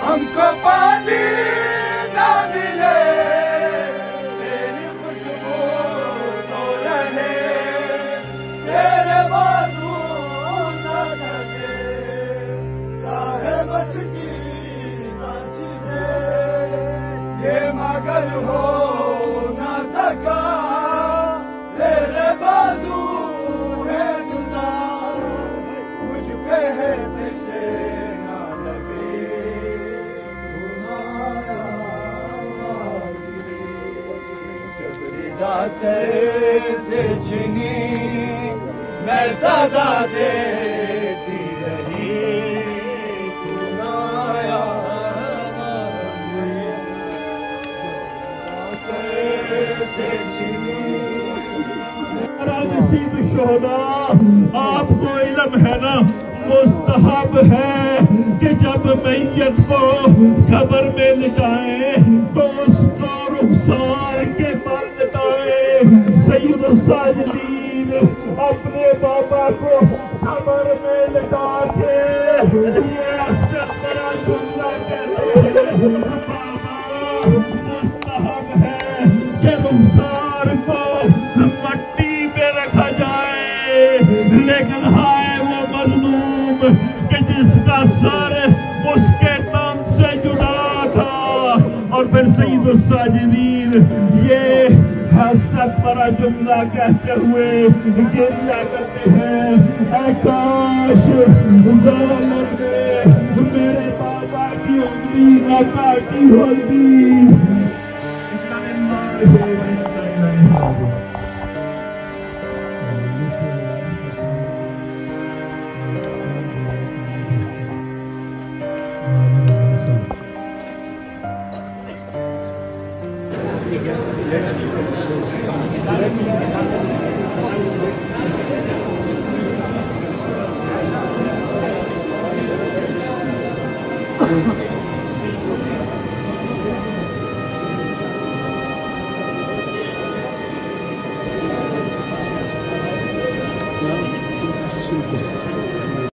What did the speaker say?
हमको पानी ना मिले तेरी खुशबू तो रहे, तेरे बाजू ना ढके, चाहे बस की सांची दे, ये मगर हो ना सका, तेरे बाजू है जुदा, मुझ पे है नशे ना लगे। से छिनी मैं सदा देती रही, तू ना आया से छिनी। नसीब शोहदा, आपको इल्म है ना, मुस्तहब है कि जब मैयत को कब्र में लिटाए तो उसको रुखसार के पर लिटाए। सैयद साजिदीन अपने बाबा को कब्र में लिटा के ये बड़ा जुमला कहते हैं, बाबा मुस्तहब है कि रुखसार को मट्टी पे रखा जाए, लेकिन हाय वो मजलूम कि जिसका सर उसके तन से जुड़ा था। और फिर सईद साजिदीन ये हसरत बड़ा जुमला कहते हुए गिरिया करते हैं, ऐ काश ज़ालिम ने मेरे बाबा की उंगली न काटी होती। Thank you.